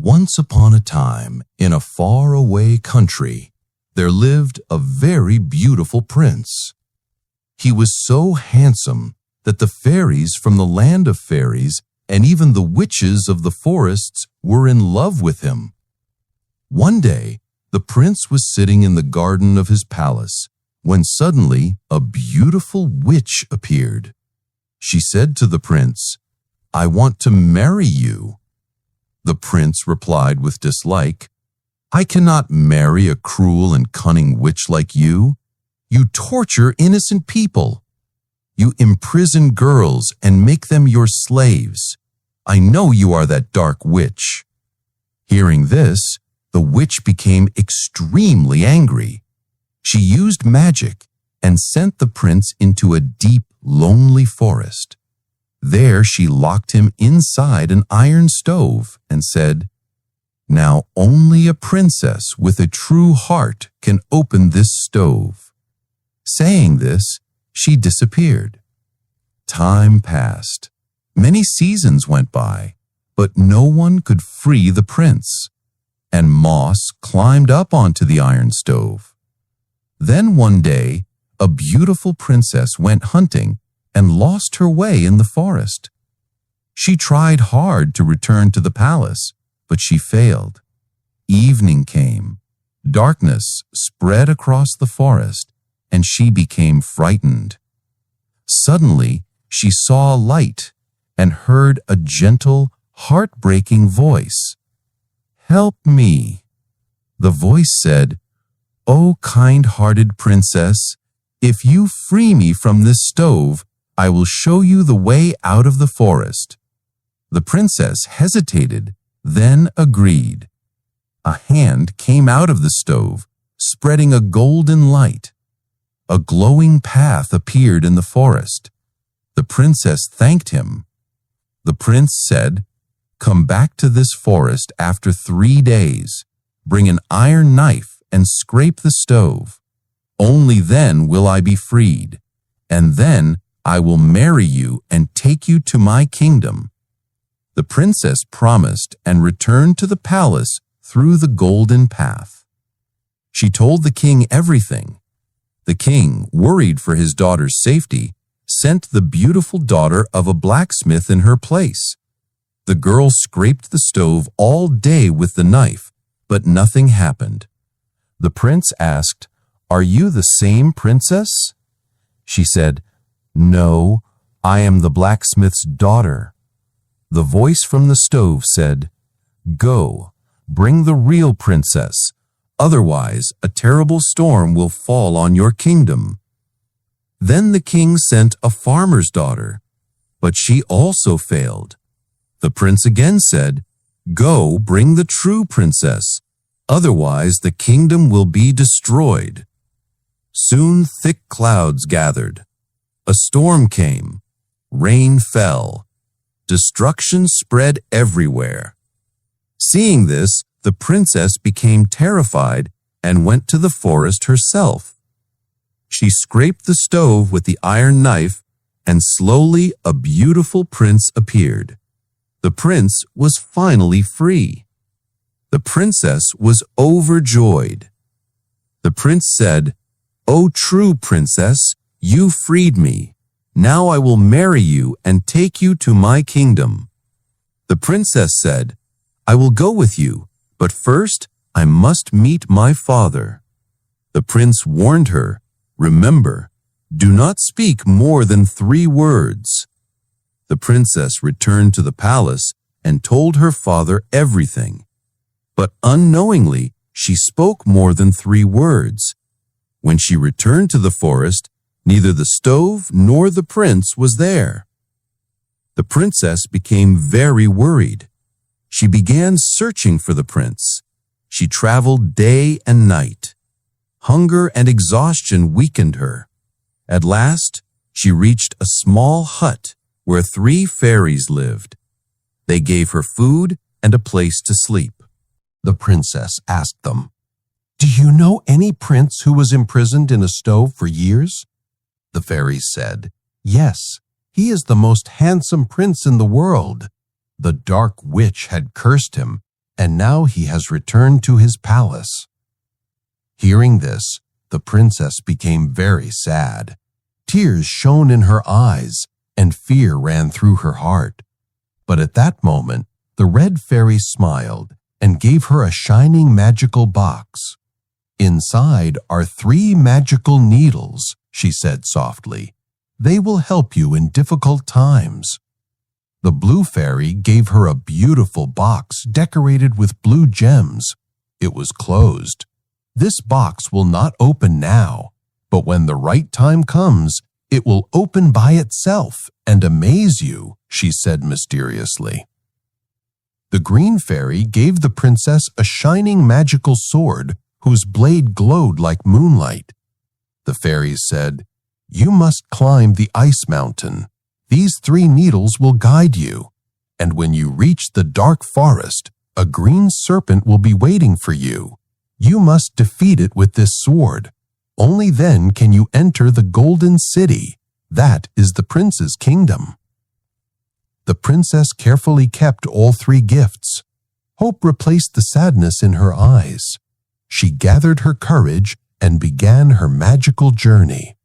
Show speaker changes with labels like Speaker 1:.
Speaker 1: Once upon a time, in a far-away country, there lived a very beautiful prince. He was so handsome that the fairies from the land of fairies and even the witches of the forests were in love with him. One day, the prince was sitting in the garden of his palace when suddenly a beautiful witch appeared. She said to the prince, "I want to marry you." The prince replied with dislike, "I cannot marry a cruel and cunning witch like you. You torture innocent people. You imprison girls and make them your slaves. I know you are that dark witch." Hearing this, the witch became extremely angry. She used magic and sent the prince into a deep, lonely forest. There she locked him inside an iron stove and said, "Now only a princess with a true heart can open this stove." Saying this, she disappeared. Time passed. Many seasons went by, but no one could free the prince, and moss climbed up onto the iron stove. Then one day, a beautiful princess went hunting and lost her way in the forest. She tried hard to return to the palace, but she failed. Evening came. Darkness spread across the forest, and she became frightened. Suddenly, she saw a light and heard a gentle, heartbreaking voice. "Help me." The voice said, "O kind-hearted princess, if you free me from this stove, I will show you the way out of the forest." The princess hesitated, then agreed. A hand came out of the stove, spreading a golden light. A glowing path appeared in the forest. The princess thanked him. The prince said, "Come back to this forest after 3 days. Bring an iron knife and scrape the stove. Only then will I be freed, and then I will marry you and take you to my kingdom." The princess promised and returned to the palace through the golden path. She told the king everything. The king, worried for his daughter's safety, sent the beautiful daughter of a blacksmith in her place. The girl scraped the stove all day with the knife, but nothing happened. The prince asked, "Are you the same princess?" She said, "No, I am the blacksmith's daughter." The voice from the stove said, "Go, bring the real princess. Otherwise, a terrible storm will fall on your kingdom." Then the king sent a farmer's daughter, but she also failed. The prince again said, "Go, bring the true princess. Otherwise, the kingdom will be destroyed." Soon thick clouds gathered. A storm came. Rain fell. Destruction spread everywhere. Seeing this, the princess became terrified and went to the forest herself. She scraped the stove with the iron knife, and slowly a beautiful prince appeared. The prince was finally free. The princess was overjoyed. The prince said, "O true princess, you freed me. Now I will marry you and take you to my kingdom." The princess said, "I will go with you, but first I must meet my father." The prince warned her, "Remember, do not speak more than 3 words." The princess returned to the palace and told her father everything. But unknowingly, she spoke more than 3 words. When she returned to the forest, neither the stove nor the prince was there. The princess became very worried. She began searching for the prince. She traveled day and night. Hunger and exhaustion weakened her. At last, she reached a small hut where 3 fairies lived. They gave her food and a place to sleep. The princess asked them, "Do you know any prince who was imprisoned in a stove for years?" The fairies said, "Yes, he is the most handsome prince in the world. The dark witch had cursed him, and now he has returned to his palace." Hearing this, the princess became very sad. Tears shone in her eyes, and fear ran through her heart. But at that moment, the red fairy smiled and gave her a shining magical box. "Inside are 3 magical needles," she said softly. "They will help you in difficult times." The blue fairy gave her a beautiful box decorated with blue gems. It was closed. "This box will not open now, but when the right time comes, it will open by itself and amaze you," she said mysteriously. The green fairy gave the princess a shining magical sword whose blade glowed like moonlight. The fairies said, "You must climb the ice mountain. These 3 needles will guide you, and when you reach the dark forest, a green serpent will be waiting for you. You must defeat it with this sword. Only then can you enter the golden city. That is the prince's kingdom." The princess carefully kept all 3 gifts. Hope replaced the sadness in her eyes. She gathered her courage and began her magical journey.